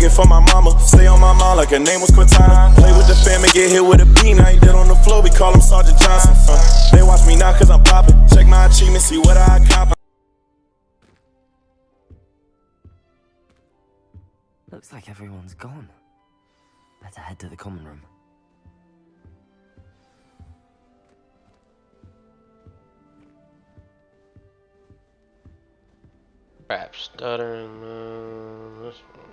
begging for my mama. Stay on my mind like her name was Cortana. Play with the fam and get hit with a beat. Now he dead on the floor, we call him Sergeant Johnson. They watch me now cause I'm popping. Check my achievements, see what I accomplish. Looks like everyone's gone. Better head to the common room. Crap, stuttering. This one.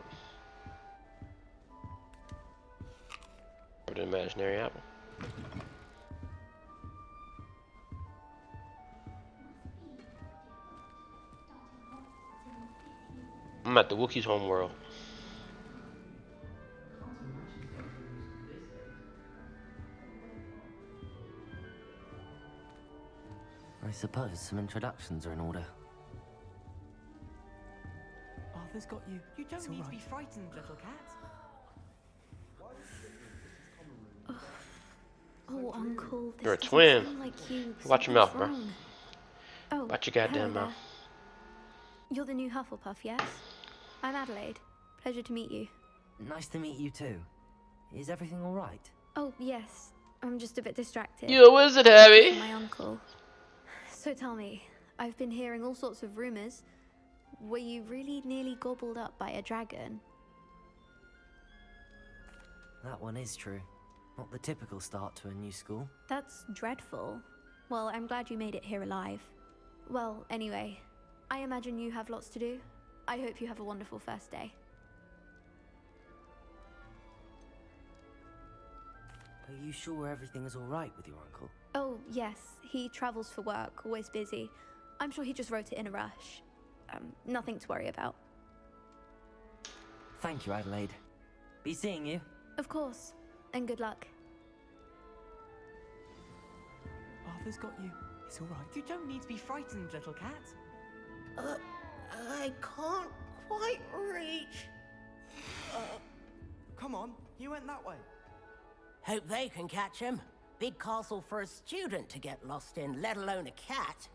Or the imaginary apple. I'm at the Wookiee's homeworld. I suppose some introductions are in order. Arthur's got you. You don't need to be frightened, little cat. Oh, Uncle. You're a twin. Like you. Watch your mouth, bro. Oh, watch your goddamn hello mouth. there. You're the new Hufflepuff, yes? I'm Adelaide. Pleasure to meet you. Nice to meet you too. Is everything all right? Oh, yes. I'm just a bit distracted. You a wizard, Abby. My uncle. So tell me, I've been hearing all sorts of rumors. Were you really nearly gobbled up by a dragon? That one is true. Not the typical start to a new school. That's dreadful. Well, I'm glad you made it here alive. Well, anyway, I imagine you have lots to do. I hope you have a wonderful first day. Are you sure everything is all right with your uncle? Oh, yes. He travels for work, always busy. I'm sure he just wrote it in a rush. Nothing to worry about. Thank you, Adelaide. Be seeing you. Of course. And good luck. Arthur's got you. It's all right. You don't need to be frightened, little cat. I can't quite reach. Come on, you went that way. Hope they can catch him. Big castle for a student to get lost in, let alone a cat.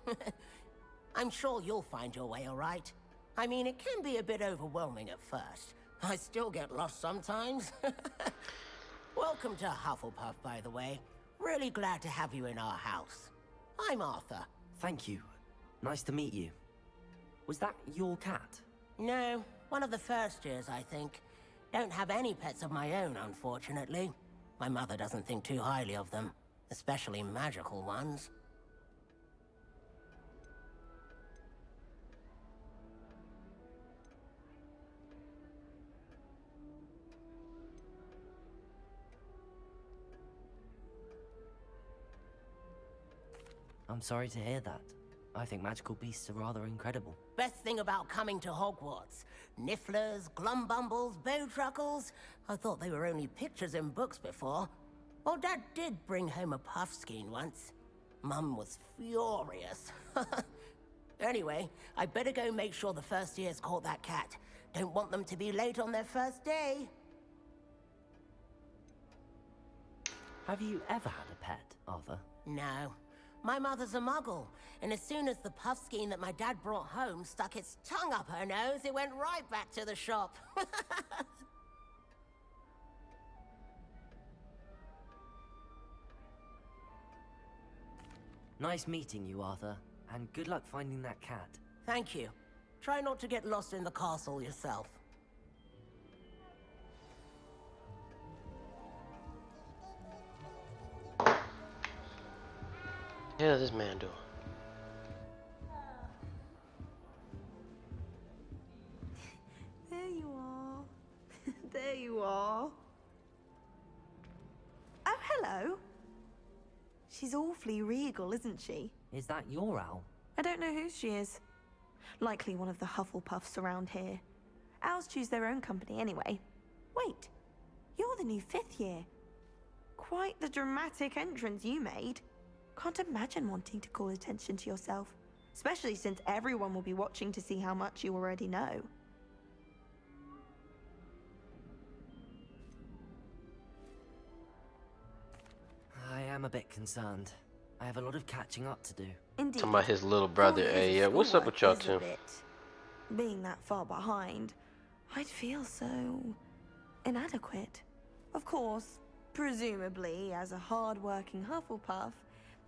I'm sure you'll find your way all right. I mean, it can be a bit overwhelming at first. I still get lost sometimes. Welcome to Hufflepuff, by the way. Really glad to have you in our house. I'm Arthur. Thank you. Nice to meet you. Was that your cat? No, one of the first years, I think. Don't have any pets of my own, unfortunately. My mother doesn't think too highly of them, especially magical ones. I'm sorry to hear that. I think magical beasts are rather incredible. Best thing about coming to Hogwarts. Nifflers, glumbumbles, bowtruckles. I thought they were only pictures in books before. Well, Dad did bring home a puffskein once. Mum was furious. Anyway, I better go make sure the first years caught that cat. Don't want them to be late on their first day. Have you ever had a pet, Arthur? No. My mother's a muggle, and as soon as the puffskein that my dad brought home stuck its tongue up her nose, it went right back to the shop. Nice meeting you, Arthur, and good luck finding that cat. Thank you. Try not to get lost in the castle yourself. What is this man doing? There you are. There you are. Oh, hello. She's awfully regal, isn't she? Is that your owl? I don't know who she is. Likely one of the Hufflepuffs around here. Owls choose their own company anyway. Wait, you're the new 5th year. Quite the dramatic entrance you made. Can't imagine wanting to call attention to yourself, especially since everyone will be watching to see how much you already know. I am a bit concerned. I have a lot of catching up to do. Indeed. Talking about his little brother. 4 years Hey, of yeah, what's up with y'all schoolwork is a two? bit- Being that far behind, I'd feel so inadequate. Of course, presumably, as a hard-working Hufflepuff,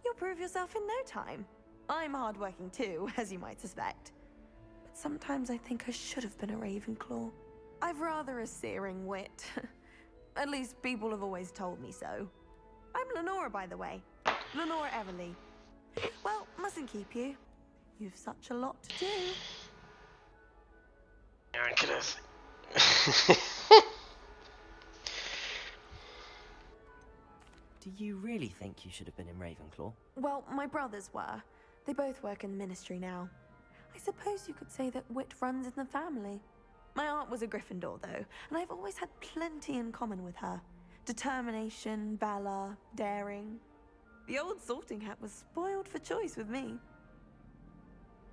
you'll prove yourself in no time. I'm hard-working too, as you might suspect. But sometimes I think I should have been a Ravenclaw. I've rather a searing wit. At least people have always told me so. I'm Lenora, by the way. Lenora Everly. Well, mustn't keep you. You've such a lot to do. Do you really think you should have been in Ravenclaw? Well, my brothers were. They both work in the ministry now. I suppose you could say that wit runs in the family. My aunt was a Gryffindor, though, and I've always had plenty in common with her. Determination, valor, daring. The old sorting hat was spoiled for choice with me.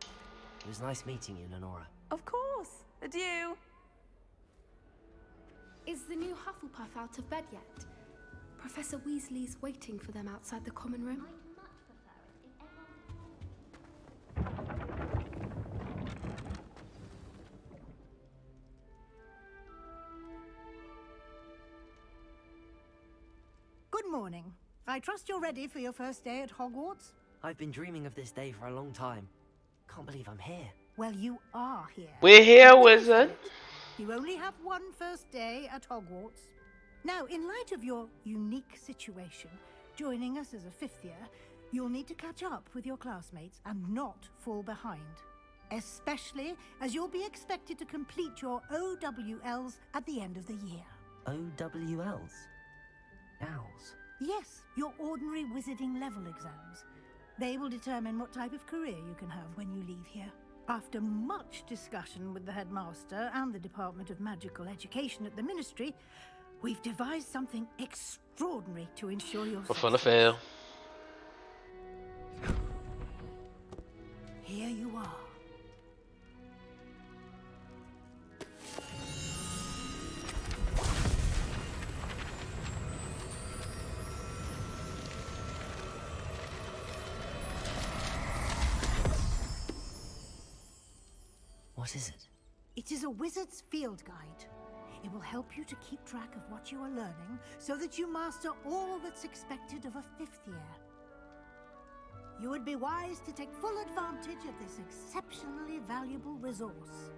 It was nice meeting you, Lenora. Of course. Adieu. Is the new Hufflepuff out of bed yet? Professor Weasley's waiting for them outside the common room. Good morning. I trust you're ready for your first day at Hogwarts? I've been dreaming of this day for a long time. Can't believe I'm here. Well, you are here. We're here, wizard. You only have one first day at Hogwarts. Now, in light of your unique situation, joining us as a fifth year, you'll need to catch up with your classmates and not fall behind. Especially as you'll be expected to complete your OWLs at the end of the year. OWLs? Owls? Yes, your ordinary wizarding level exams. They will determine what type of career you can have when you leave here. After much discussion with the headmaster and the Department of Magical Education at the Ministry, we've devised something extraordinary to ensure your For fun to success. fail. Here you are. What is it? It is a wizard's field guide. It will help you to keep track of what you are learning so that you master all that's expected of a fifth year. You would be wise to take full advantage of this exceptionally valuable resource.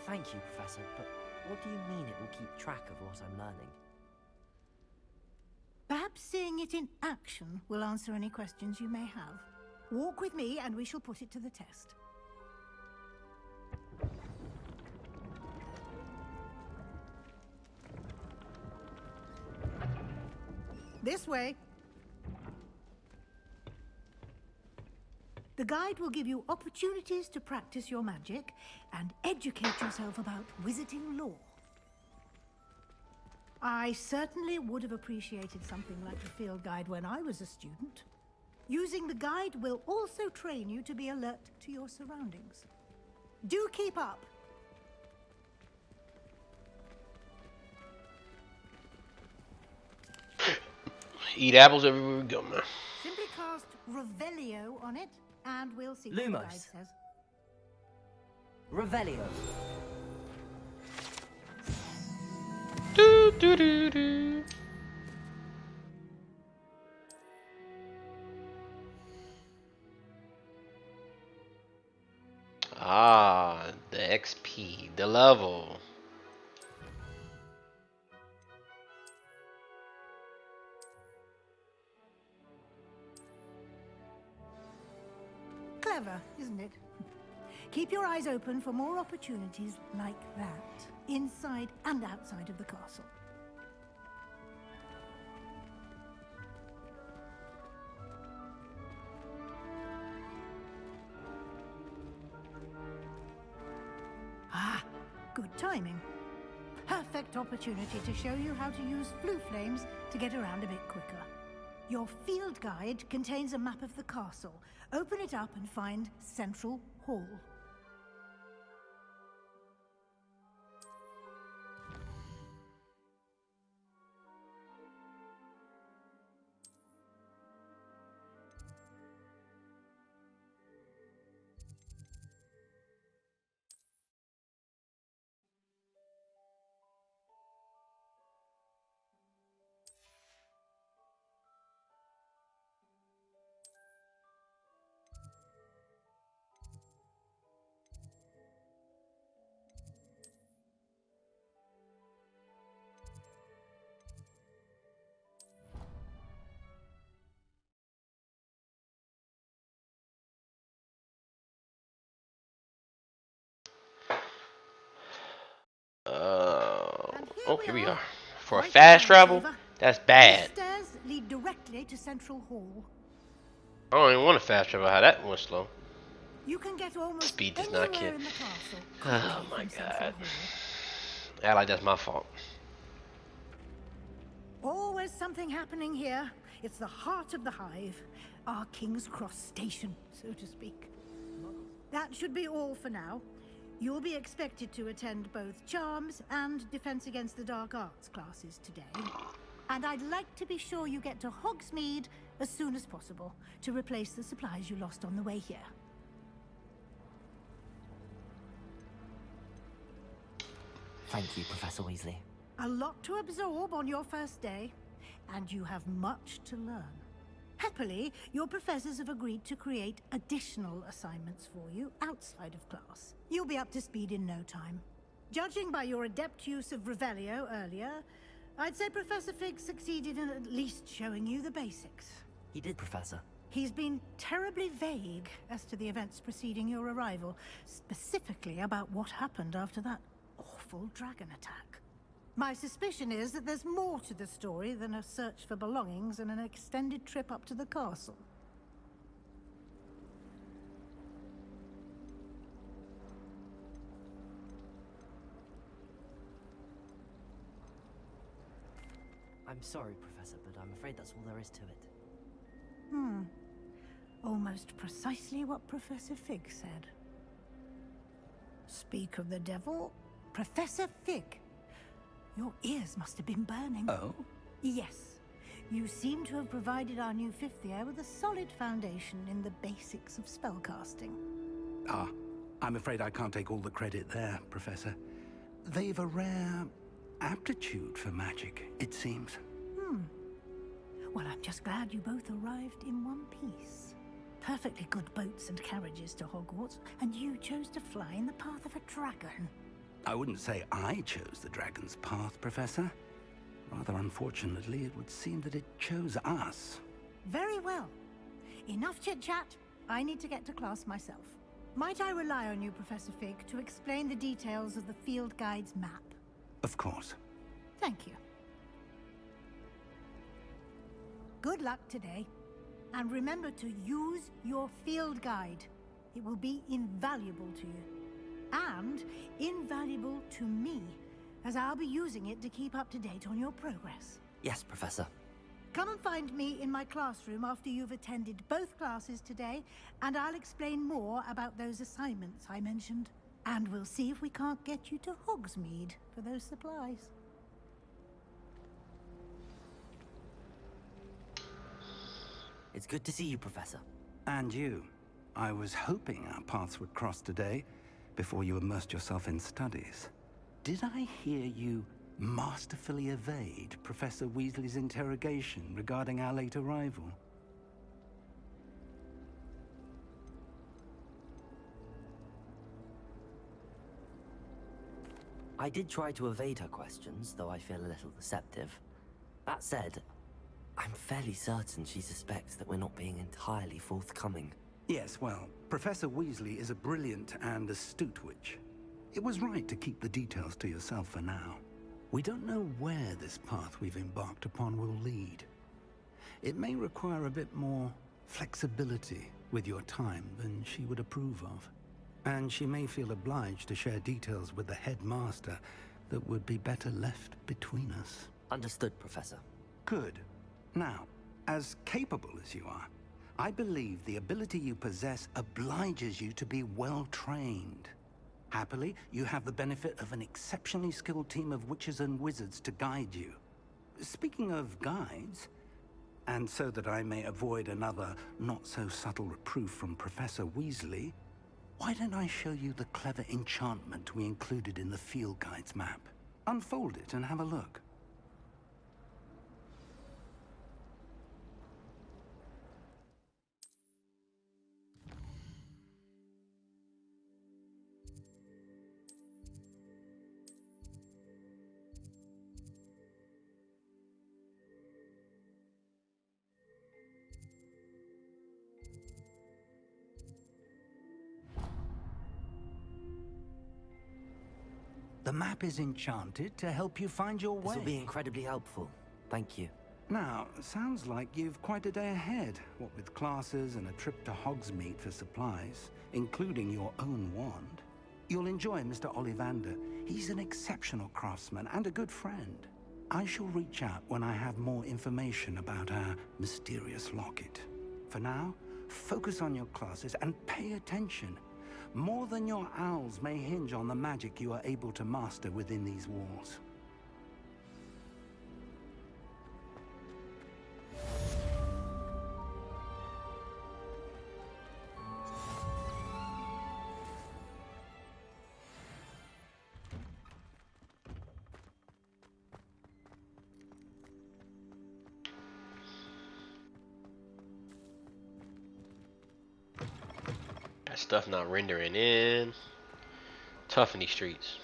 Thank you, Professor, but what do you mean it will keep track of what I'm learning? Perhaps seeing it in action will answer any questions you may have. Walk with me and we shall put it to the test. This way. The guide will give you opportunities to practice your magic and educate yourself about wizarding lore. I certainly would have appreciated something like a field guide when I was a student. Using the guide will also train you to be alert to your surroundings. Do keep up! Eat apples everywhere we go, man. Simply cast Revelio on it, and we'll see what the guide Lumos. says. Revelio. Do, do, do, do. Ah, the XP, the level. Clever, isn't it? Keep your eyes open for more opportunities like that, inside and outside of the castle. Ah, good timing. Perfect opportunity to show you how to use flue flames to get around a bit quicker. Your field guide contains a map of the castle. Open it up and find Central Hall. Oh, here we are. For Quite fast a travel? lifesaver. That's These bad. stairs lead directly to Central Hall. I don't even want to fast travel. How that went slow. You can get almost Speed does not anywhere kill. in the castle Oh quickly my from Central god. Hall. Yeah, like that's my fault. Always something happening here. It's the heart of the hive, our King's Cross station, so to speak. That should be all for now. You'll be expected to attend both Charms and Defense Against the Dark Arts classes today. And I'd like to be sure you get to Hogsmeade as soon as possible to replace the supplies you lost on the way here. Thank you, Professor Weasley. A lot to absorb on your first day, and you have much to learn. Happily, your professors have agreed to create additional assignments for you outside of class. You'll be up to speed in no time. Judging by your adept use of Revelio earlier, I'd say Professor Fig succeeded in at least showing you the basics. He did, Professor. He's been terribly vague as to the events preceding your arrival, specifically about what happened after that awful dragon attack. My suspicion is that there's more to the story than a search for belongings and an extended trip up to the castle. I'm sorry, Professor, but I'm afraid that's all there is to it. Almost precisely what Professor Fig said. Speak of the devil, Professor Fig. Your ears must have been burning. Oh? Yes. You seem to have provided our new fifth year with a solid foundation in the basics of spellcasting. Ah, I'm afraid I can't take all the credit there, Professor. They've a rare aptitude for magic, it seems. Well, I'm just glad you both arrived in one piece. Perfectly good boats and carriages to Hogwarts, and you chose to fly in the path of a dragon. I wouldn't say I chose the dragon's path, Professor. Rather unfortunately, it would seem that it chose us. Very well. Enough chit-chat. I need to get to class myself. Might I rely on you, Professor Fig, to explain the details of the field guide's map? Of course. Thank you. Good luck today. And remember to use your field guide. It will be invaluable to you. And invaluable to me, as I'll be using it to keep up to date on your progress. Yes, Professor. Come and find me in my classroom after you've attended both classes today, and I'll explain more about those assignments I mentioned. And we'll see if we can't get you to Hogsmeade for those supplies. It's good to see you, Professor. And you. I was hoping our paths would cross today, before you immersed yourself in studies. Did I hear you masterfully evade Professor Weasley's interrogation regarding our late arrival? I did try to evade her questions, though I feel a little deceptive. That said, I'm fairly certain she suspects that we're not being entirely forthcoming. Yes, well, Professor Weasley is a brilliant and astute witch. It was right to keep the details to yourself for now. We don't know where this path we've embarked upon will lead. It may require a bit more flexibility with your time than she would approve of. And she may feel obliged to share details with the headmaster that would be better left between us. Understood, Professor. Good. Now, as capable as you are, I believe the ability you possess obliges you to be well trained. Happily, you have the benefit of an exceptionally skilled team of witches and wizards to guide you. Speaking of guides, and so that I may avoid another not-so-subtle reproof from Professor Weasley, why don't I show you the clever enchantment we included in the field guide's map? Unfold it and have a look. The map is enchanted to help you find your way. This will be incredibly helpful. Thank you. Now, sounds like you've quite a day ahead, what with classes and a trip to Hogsmeade for supplies, including your own wand. You'll enjoy Mr. Ollivander. He's an exceptional craftsman and a good friend. I shall reach out when I have more information about our mysterious locket. For now, focus on your classes and pay attention. More than your owls may hinge on the magic you are able to master within these walls. That stuff not rendering in. Tough in these streets.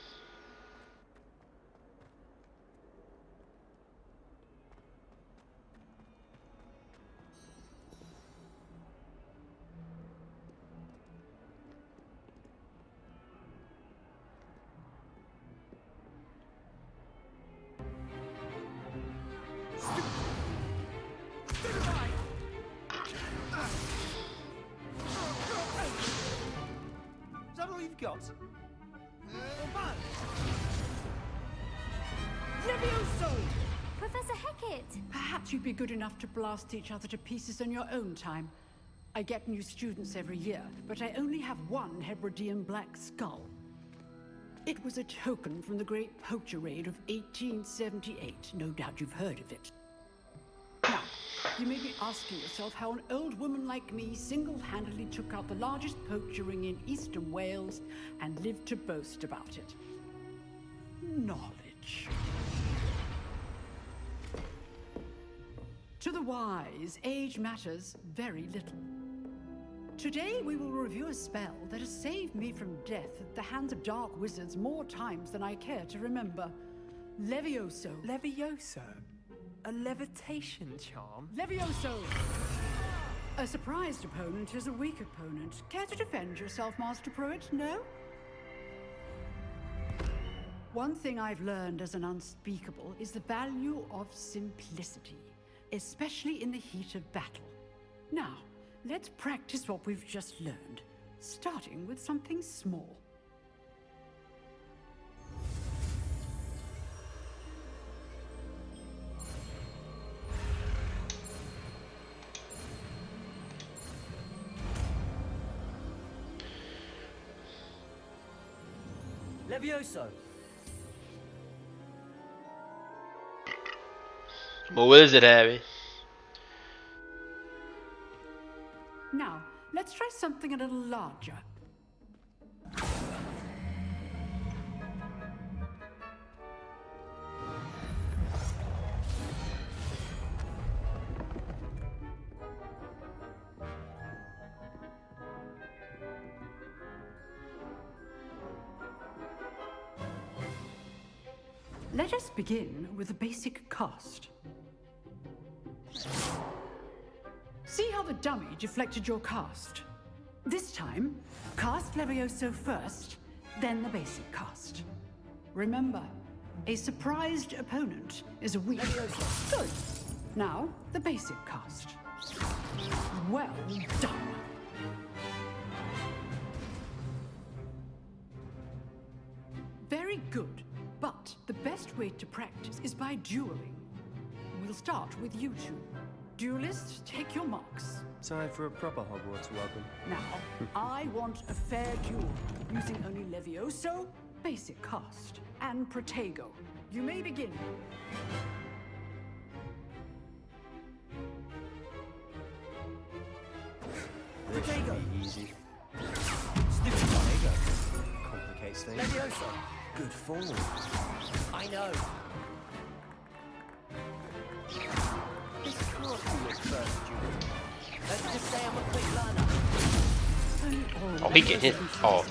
Is that all you've got? Levioso! Professor Hecat! Perhaps you'd be good enough to blast each other to pieces on your own time. I get new students every year, but I only have one Hebridean black skull. It was a token from the Great Poacher Raid of 1878. No doubt you've heard of it. Now, you may be asking yourself how an old woman like me single-handedly took out the largest poacher ring in eastern Wales and lived to boast about it. Knowledge. To the wise, age matters very little. Today we will review a spell that has saved me from death at the hands of dark wizards more times than I care to remember. Levioso. Levioso? A levitation charm? Levioso! A surprised opponent is a weak opponent. Care to defend yourself, Master Pruitt? No? One thing I've learned as an unspeakable is the value of simplicity, especially in the heat of battle. Now, let's practice what we've just learned, starting with something small. Levioso! I'm a wizard, Abby. Now, let's try something a little larger. Let us begin with a basic cast. See how the dummy deflected your cast? This time, cast Levioso first, then the basic cast. Remember, a surprised opponent is a weak... Levioso. Good. Now, the basic cast. Well done. Very good. But the best way to practice is by dueling. We'll start with you two. Duelists, take your marks. Time for a proper Hogwarts welcome. Now, I want a fair duel, using only Levioso, basic cast, and Protego. You may begin. Protego. Easy. Stupid Protego. Complicates things. Levioso. Good form. I know. This can't be your first duel. Let's just say I'm a quick learner. Oh, he getting hit. Oh.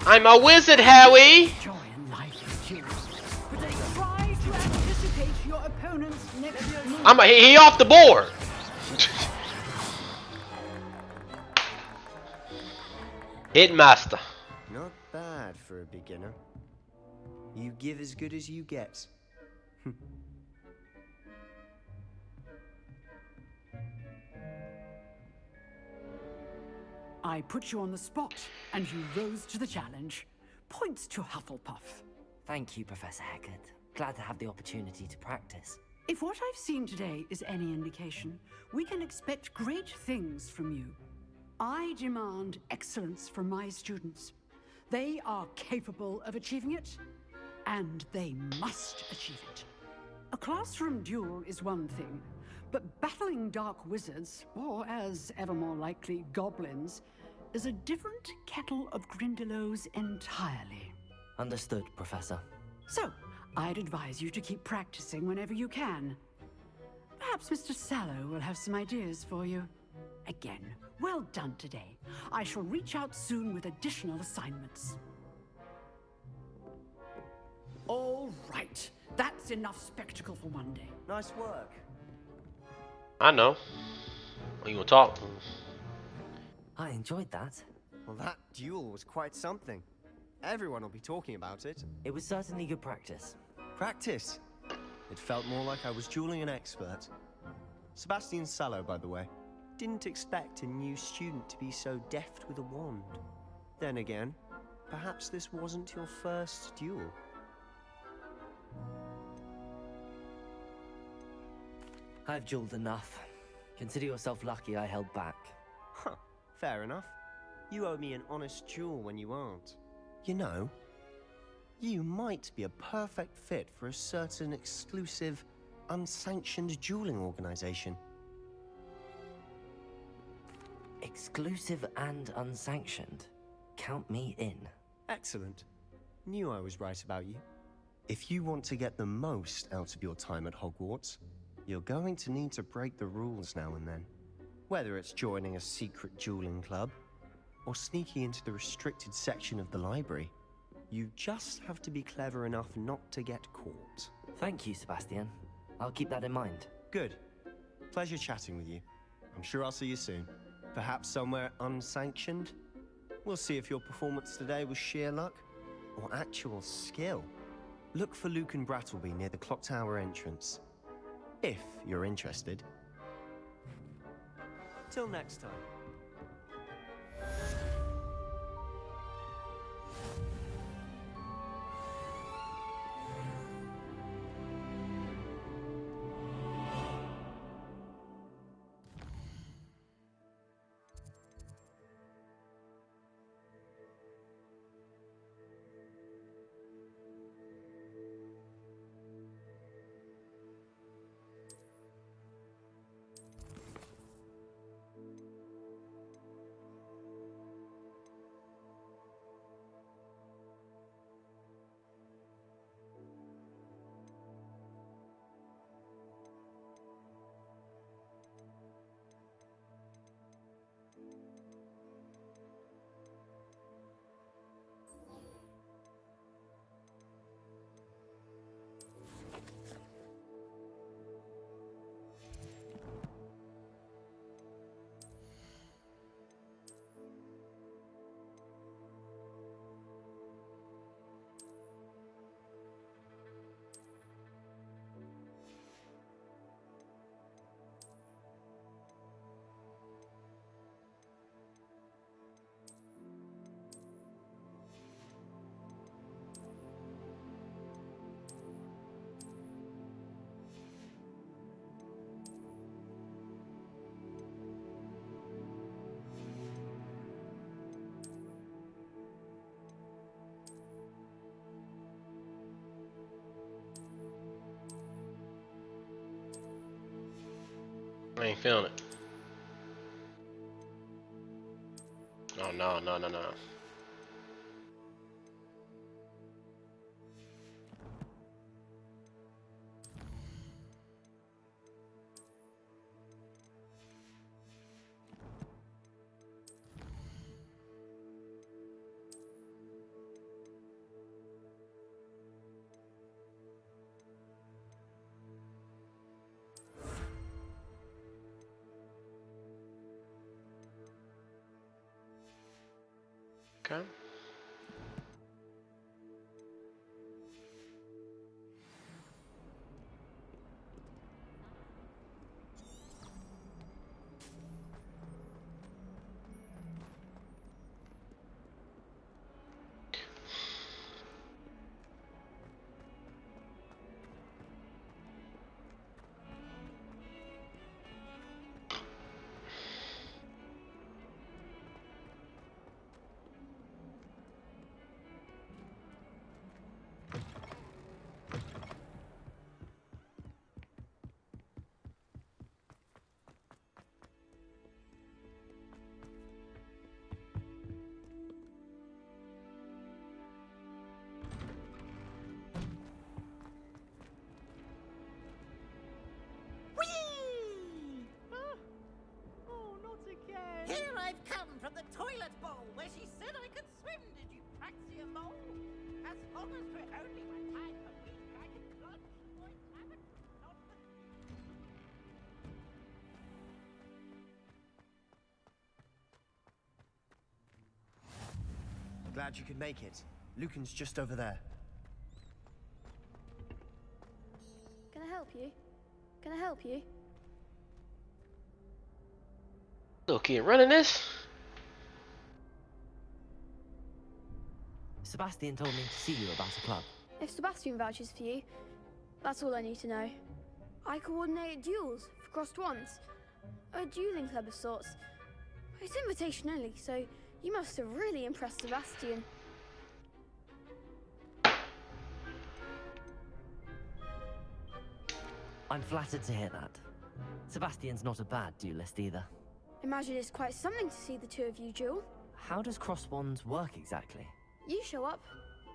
I'm a wizard, Howie! Joy and life is yours. Protego. Try to anticipate your opponent's next move. He off the board! Hit master. Not bad for a beginner. You give as good as you get. I put you on the spot, and you rose to the challenge. Points to Hufflepuff. Thank you, Professor Hecat. Glad to have the opportunity to practice. If what I've seen today is any indication, we can expect great things from you. I demand excellence from my students. They are capable of achieving it, and they must achieve it. A classroom duel is one thing, but battling dark wizards, or as ever more likely, goblins, is a different kettle of Grindylows entirely. Understood, Professor. So, I'd advise you to keep practicing whenever you can. Perhaps Mr. Sallow will have some ideas for you. Again, well done today. I shall reach out soon with additional assignments. All right, that's enough spectacle for one day. Nice work. I know. Are you gonna talk? I enjoyed that. Well, that duel was quite something. Everyone will be talking about it. It was certainly good practice. Practice? It felt more like I was dueling an expert. Sebastian Sallow, by the way. Didn't expect a new student to be so deft with a wand. Then again, perhaps this wasn't your first duel. I've dueled enough. Consider yourself lucky I held back. Huh, fair enough. You owe me an honest duel when you aren't. You know, you might be a perfect fit for a certain exclusive, unsanctioned dueling organization. Exclusive and unsanctioned. Count me in. Excellent. Knew I was right about you. If you want to get the most out of your time at Hogwarts, you're going to need to break the rules now and then. Whether it's joining a secret dueling club, or sneaking into the restricted section of the library, you just have to be clever enough not to get caught. Thank you, Sebastian. I'll keep that in mind. Good. Pleasure chatting with you. I'm sure I'll see you soon. Perhaps somewhere unsanctioned? We'll see if your performance today was sheer luck or actual skill. Look for Luke and Brattleby near the clock tower entrance. If you're interested. Till next time. I ain't feeling it. Oh no, no, no, no. Okay. Glad you could make it. Lucan's just over there. Can I help you? Can I help you? Look, you running this? Sebastian told me to see you about a club. If Sebastian vouches for you, that's all I need to know. I coordinate duels for crossed ones. A dueling club of sorts. It's invitation only, so you must have really impressed Sebastian. I'm flattered to hear that. Sebastian's not a bad duelist either. Imagine it's quite something to see the two of you duel. How does cross wands work exactly? You show up,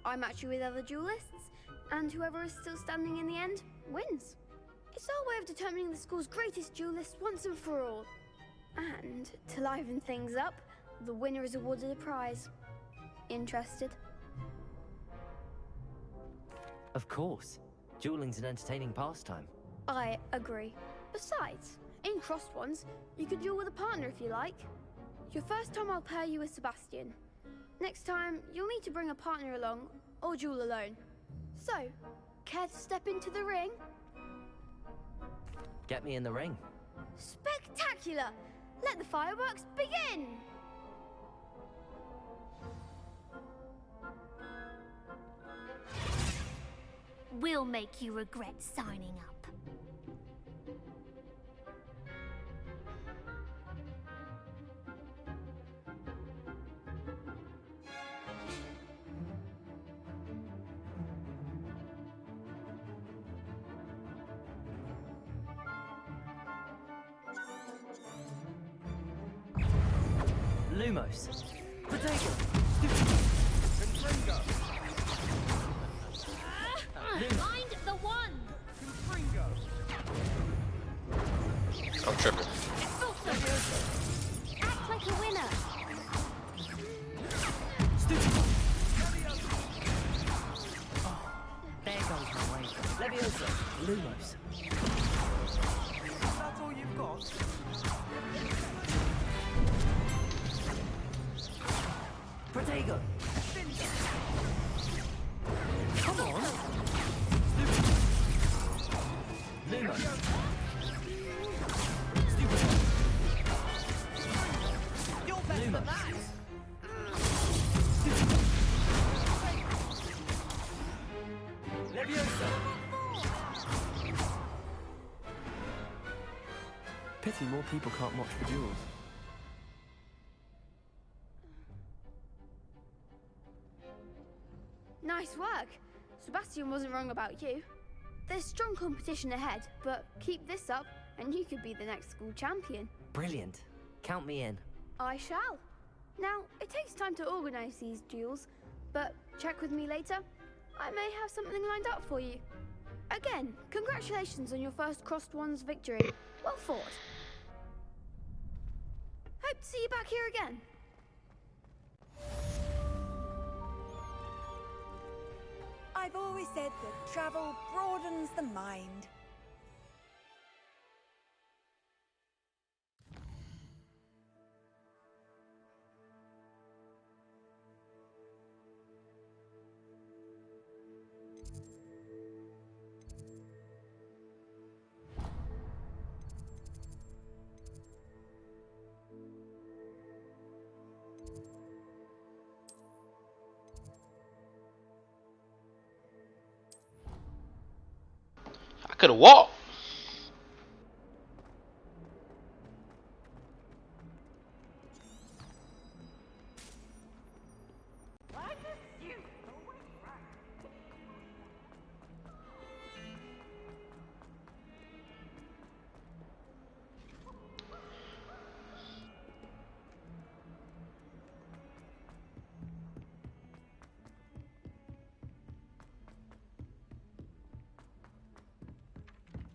I match you with other duelists, and whoever is still standing in the end wins. It's our way of determining the school's greatest duelist once and for all. And to liven things up, the winner is awarded a prize. Interested? Of course. Dueling's an entertaining pastime. I agree. Besides, in crossed ones, you can duel with a partner if you like. Your first time I'll pair you with Sebastian. Next time, you'll need to bring a partner along, or duel alone. So, care to step into the ring? Get me in the ring. Spectacular! Let the fireworks begin! We'll make you regret signing up. Lumos. Potato. Find the one! I'm tripping. Act like a winner! There goes my way. Leviosa. Lumos. That's all you've got? Protego. Come on. Lumos. You're better than that! Leviosa. Pity more people can't watch the duels. Nice work. Sebastian wasn't wrong about you. There's strong competition ahead, but keep this up and you could be the next school champion. Brilliant. Count me in. I shall. Now, it takes time to organise these duels, but check with me later. I may have something lined up for you. Again, congratulations on your first crossed ones victory. Well fought. Hope to see you back here again. I've always said that travel broadens the mind. I could have walked.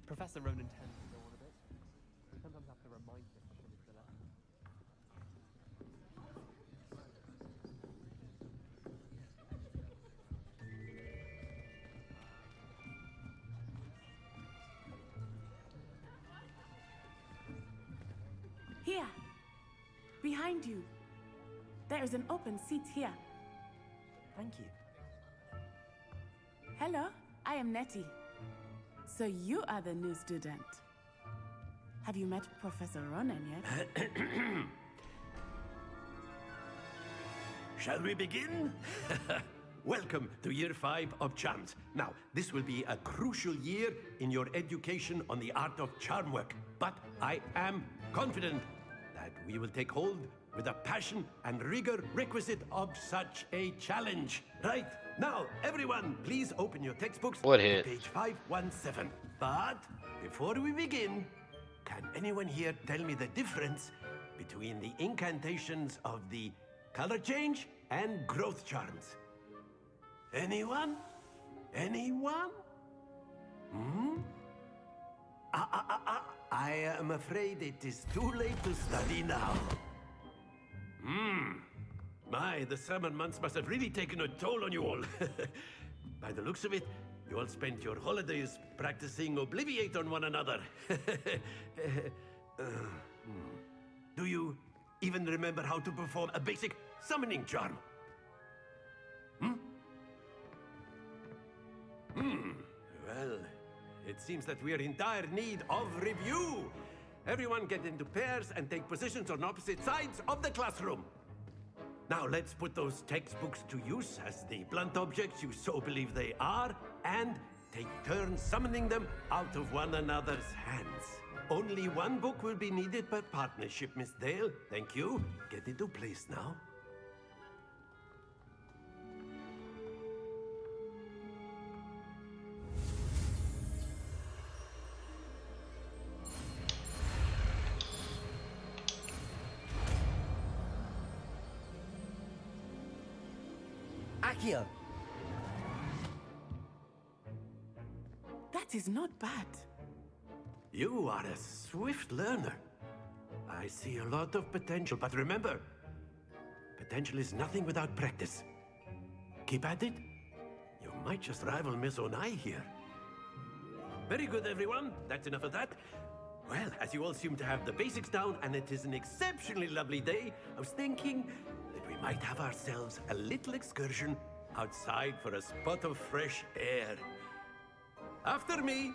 Professor Ronan tends to go on a bit. Sometimes I have to remind him to finish the lesson. Here, behind you. There is an open seat here. Thank you. Hello, I am Nettie. So you are the new student. Have you met Professor Ronan yet? Shall we begin? Welcome to Year 5 of Charms. Now, this will be a crucial year in your education on the art of charm work. But I am confident that we will take hold with the passion and rigor requisite of such a challenge. Right, now, everyone, please open your textbooks What to hit? page 517. But before we begin, can anyone here tell me the difference between the incantations of the color change and growth charms? Anyone? Anyone? Hmm? I am afraid it is too late to study now. My, the summer months must have really taken a toll on you all. By the looks of it, you all spent your holidays practicing Obliviate on one another. Do you even remember how to perform a basic summoning charm? Well, it seems that we are in dire need of review. Everyone get into pairs and take positions on opposite sides of the classroom. Now let's put those textbooks to use as the blunt objects you so believe they are, and take turns summoning them out of one another's hands. Only one book will be needed per partnership, Miss Dale. Thank you. Get into place now. Accio! That is not bad. You are a swift learner. I see a lot of potential, but remember, potential is nothing without practice. Keep at it. You might just rival Miss Onai here. Very good, everyone. That's enough of that. Well, as you all seem to have the basics down, and it is an exceptionally lovely day, I was thinking that we might have ourselves a little excursion outside for a spot of fresh air. After me.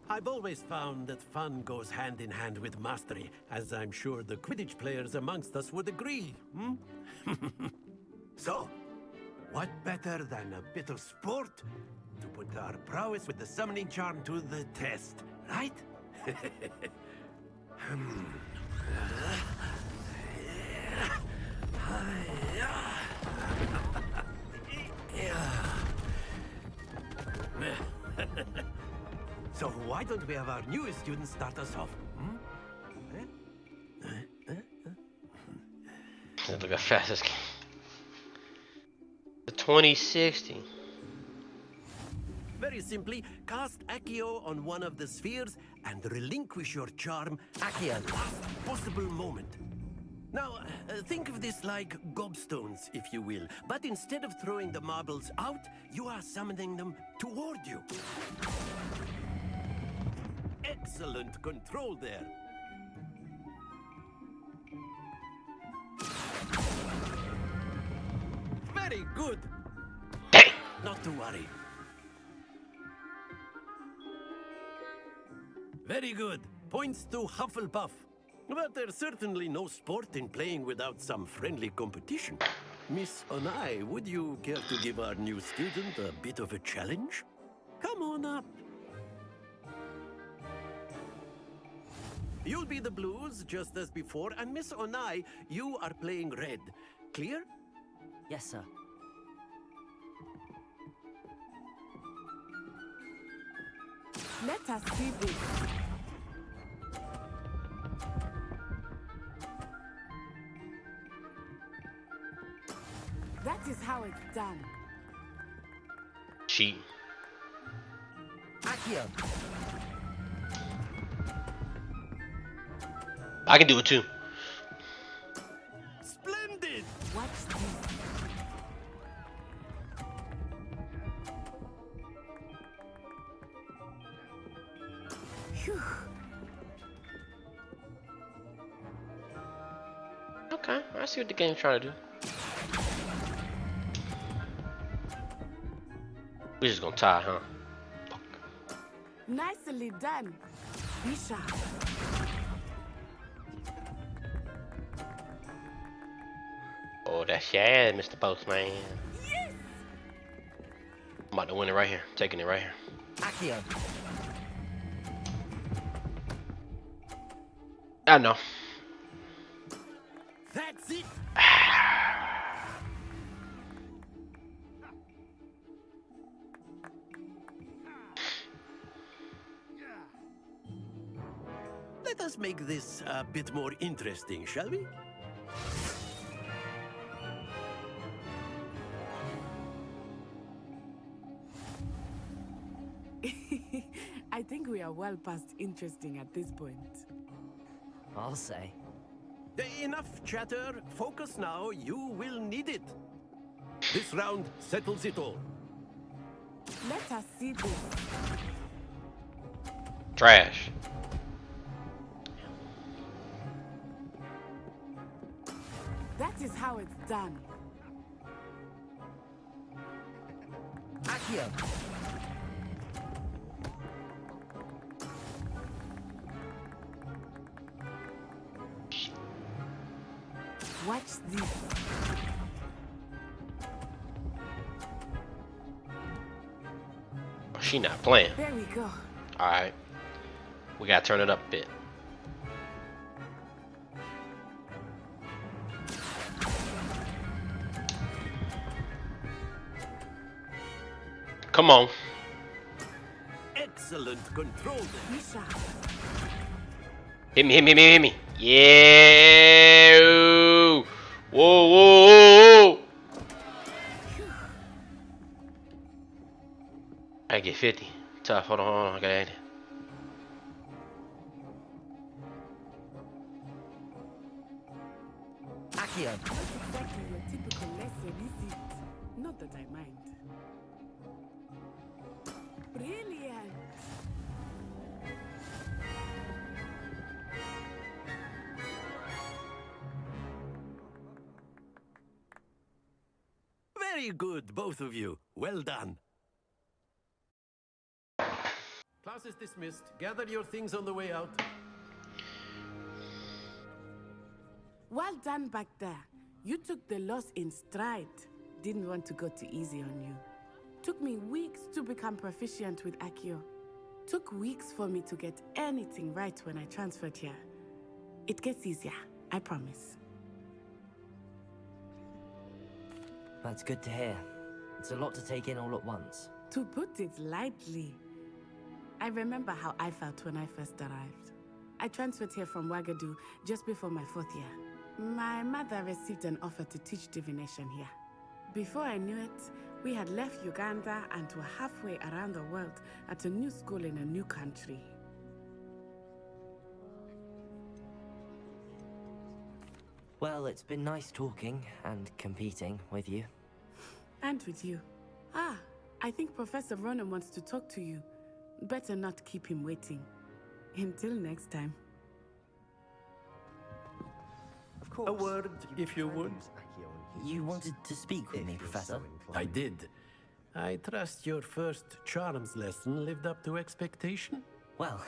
I've always found that fun goes hand in hand with mastery, as I'm sure the Quidditch players amongst us would agree. So, what better than a bit of sport to put our prowess with the summoning charm to the test, right? So why don't we have our newest student start us off? Look how fast this game. The 2060. Very simply, cast Accio on one of the spheres and relinquish your charm at the last possible moment. Now, think of this like gobstones, if you will. But instead of throwing the marbles out, you are summoning them toward you. Excellent control there. Very good. Not to worry. Very good. Points to Hufflepuff. But there's certainly no sport in playing without some friendly competition. Miss Onai, would you care to give our new student a bit of a challenge? Come on up. You'll be the blues, just as before, and Miss Onai, you are playing red. Clear? Yes, sir. Let us see this. That is how it's done. Cheat. Accio! I can do it too. Splendid! Watch this. Phew. Okay, I see what the game's trying to do. We're just gonna tie, huh? Nicely done. Be sharp. Oh, that's your ass, Mr. Postman. Yes! I'm about to win it right here. Taking it right here. Accio. I know. That's it. Let us make this a bit more interesting, shall we? I think we are well past interesting at this point. I'll say. Enough chatter. Focus now. You will need it. This round settles it all. Let us see this. Trash. That is how it's done. Accio. Watch this. Oh, she not playing. There we go. Alright. We gotta turn it up a bit. Come on. Excellent control. Be sharp. Hit me, hit me, hit me, hit me. Yeah. Whoa, whoa, whoa. I get 50. Tough. Hold on, hold on. I got 80. Accio. Not exactly your typical lesson, is it? Not that I mind. Brilliant. Very good, both of you. Well done. Class is dismissed. Gather your things on the way out. Well done back there. You took the loss in stride. Didn't want to go too easy on you. Took me weeks to become proficient with Accio. Took weeks for me to get anything right when I transferred here. It gets easier, I promise. That's good to hear. It's a lot to take in all at once. To put it lightly, I remember how I felt when I first arrived. I transferred here from Wagadu just before my 4th year. My mother received an offer to teach divination here. Before I knew it, we had left Uganda and were halfway around the world at a new school in a new country. Well, it's been nice talking and competing with you. And with you. Ah, I think Professor Ronan wants to talk to you. Better not keep him waiting. Until next time. Of course. A word, if you would. You wanted to speak with me, Professor? I did. I trust your first charms lesson lived up to expectation? Well,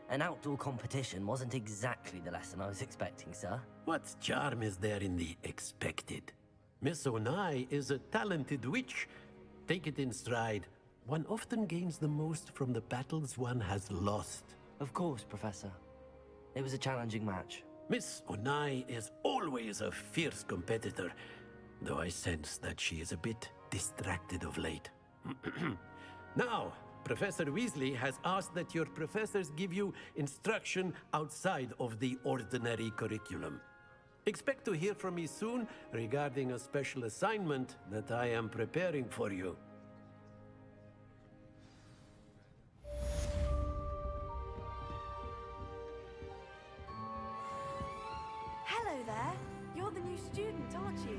an outdoor competition wasn't exactly the lesson I was expecting, sir. What charm is there in the expected? Miss Onai is a talented witch. Take it in stride. One often gains the most from the battles one has lost. Of course, Professor. It was a challenging match. Miss Onai is always a fierce competitor, though I sense that she is a bit distracted of late. Now, Professor Weasley has asked that your professors give you instruction outside of the ordinary curriculum. Expect to hear from me soon regarding a special assignment that I am preparing for you. Hello there. You're the new student, aren't you?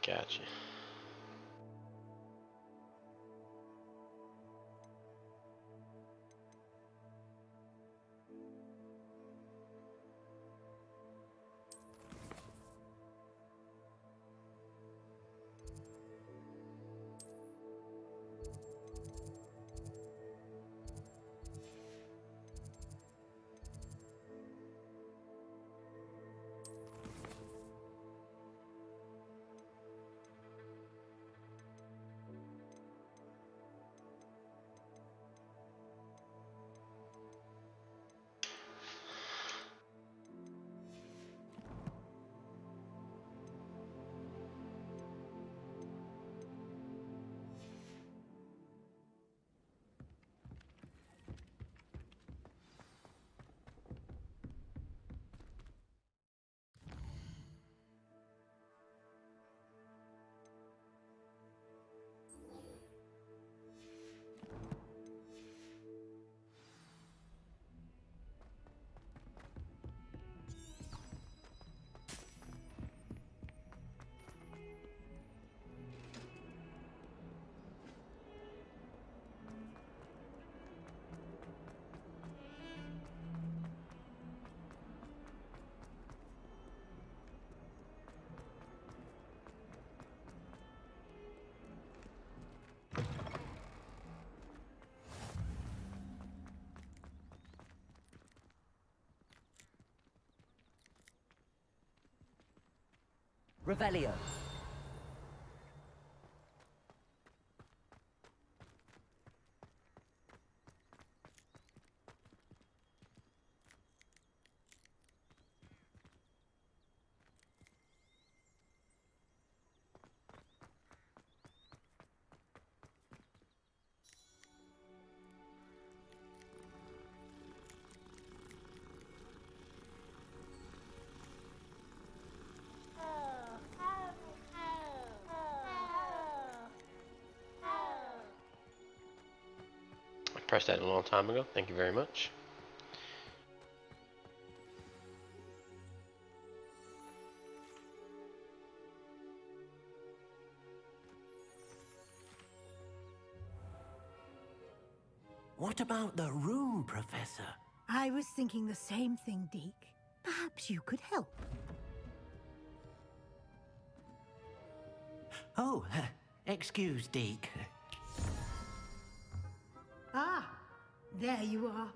Gotcha. Revelio. I pressed that a long time ago. Thank you very much. What about the room, Professor? I was thinking the same thing, Deke. Perhaps you could help. Oh, excuse, Deke. Ah, there you are.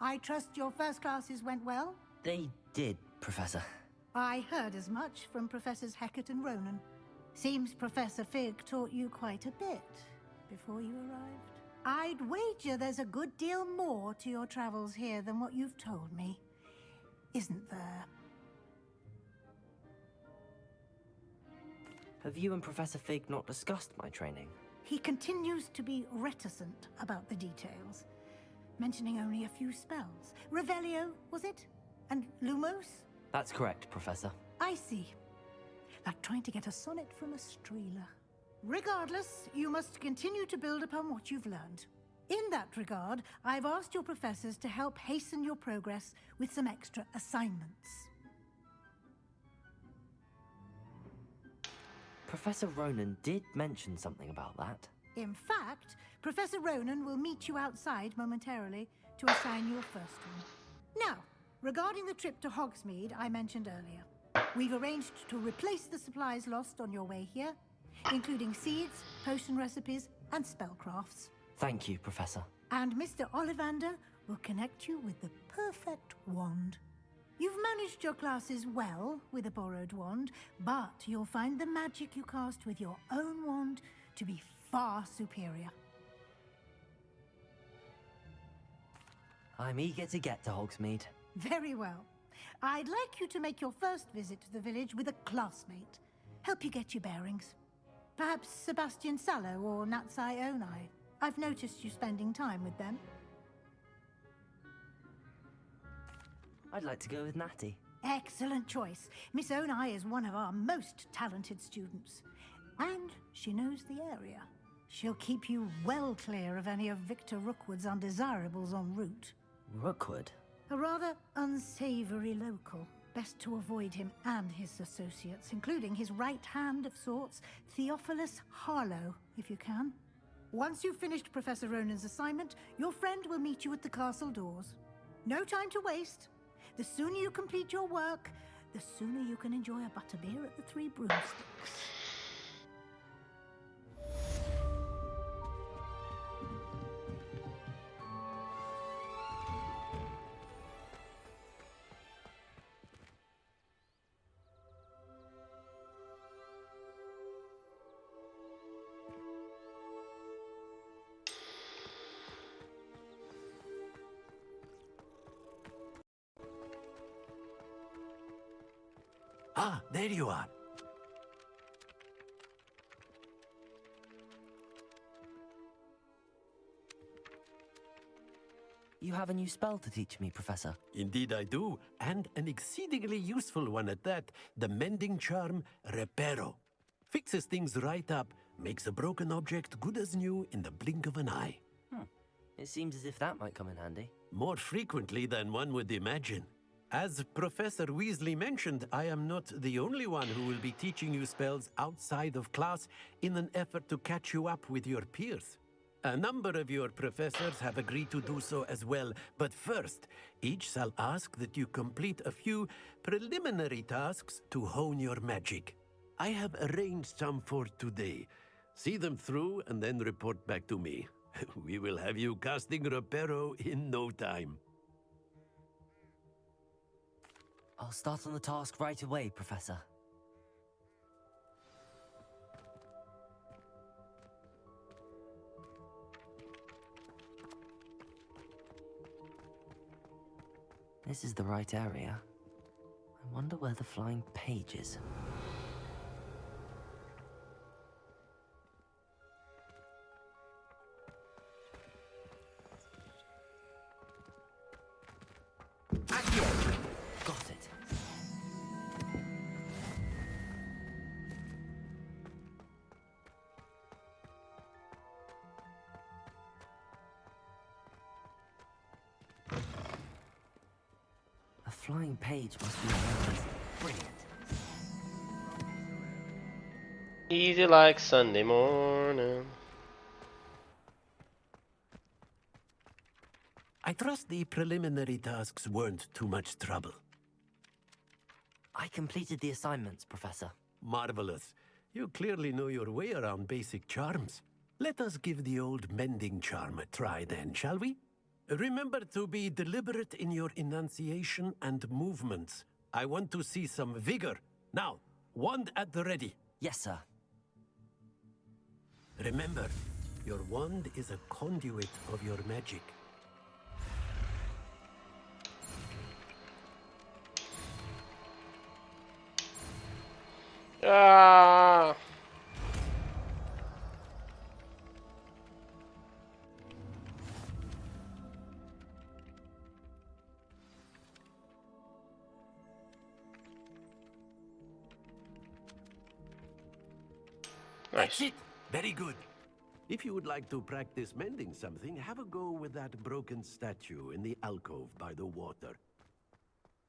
I trust your first classes went well? They did, Professor. I heard as much from Professors Hecat and Ronan. Seems Professor Fig taught you quite a bit before you arrived. I'd wager there's a good deal more to your travels here than what you've told me. Isn't there? Have you and Professor Fig not discussed my training? He continues to be reticent about the details, mentioning only a few spells. Revelio, was it? And Lumos? That's correct, Professor. I see. Like trying to get a sonnet from a streeler. Regardless, you must continue to build upon what you've learned. In that regard, I've asked your professors to help hasten your progress with some extra assignments. Professor Ronan did mention something about that. In fact, Professor Ronan will meet you outside momentarily to assign you a first one. Now, regarding the trip to Hogsmeade I mentioned earlier, we've arranged to replace the supplies lost on your way here, including seeds, potion recipes, and spellcrafts. Thank you, Professor. And Mr. Ollivander will connect you with the perfect wand. You've managed your classes well with a borrowed wand, but you'll find the magic you cast with your own wand to be far superior. I'm eager to get to Hogsmeade. Very well. I'd like you to make your first visit to the village with a classmate. Help you get your bearings. Perhaps Sebastian Sallow or Natsai Onai. I've noticed you spending time with them. I'd like to go with Natty. Excellent choice. Miss Onai is one of our most talented students. And she knows the area. She'll keep you well clear of any of Victor Rookwood's undesirables en route. Rookwood? A rather unsavory local. Best to avoid him and his associates, including his right hand of sorts, Theophilus Harlow, if you can. Once you've finished Professor Ronan's assignment, your friend will meet you at the castle doors. No time to waste. The sooner you complete your work, the sooner you can enjoy a butterbeer at the Three Broomsticks. Ah, there you are. You have a new spell to teach me, Professor. Indeed I do, and an exceedingly useful one at that. The mending charm, Reparo. Fixes things right up, makes a broken object good as new in the blink of an eye. It seems as if that might come in handy. More frequently than one would imagine. As Professor Weasley mentioned, I am not the only one who will be teaching you spells outside of class in an effort to catch you up with your peers. A number of your professors have agreed to do so as well, but first, each shall ask that you complete a few preliminary tasks to hone your magic. I have arranged some for today. See them through and then report back to me. We will have you casting Reparo in no time. I'll start on the task right away, Professor. This is the right area. I wonder where the flying page is. Got it. A flying page must be amazing. Brilliant. Easy like Sunday morning. I trust the preliminary tasks weren't too much trouble. I completed the assignments, Professor. Marvelous. You clearly know your way around basic charms. Let us give the old mending charm a try then, shall we? Remember to be deliberate in your enunciation and movements. I want to see some vigor. Now, wand at the ready. Yes, sir. Remember, your wand is a conduit of your magic. Ah! That's it. Very good. If you would like to practice mending something, have a go with that broken statue in the alcove by the water.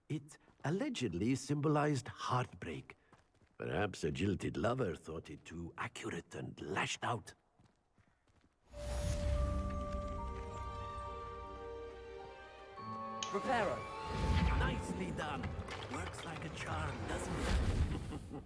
It allegedly symbolized heartbreak. Perhaps a jilted lover thought it too accurate and lashed out. Reparo. Nicely done. Works like a charm, doesn't it?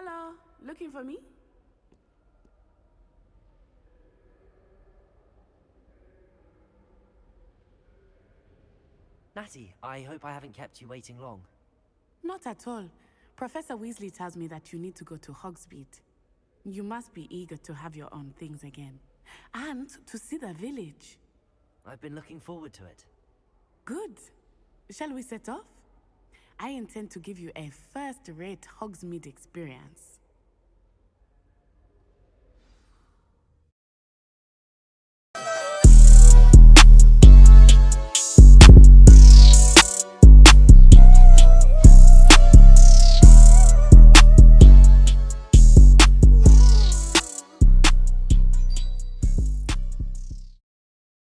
Hello, looking for me? Natty, I hope I haven't kept you waiting long. Not at all. Professor Weasley tells me that you need to go to Hogsmeade. You must be eager to have your own things again. And to see the village. I've been looking forward to it. Good. Shall we set off? I intend to give you a first-rate Hogsmeade experience.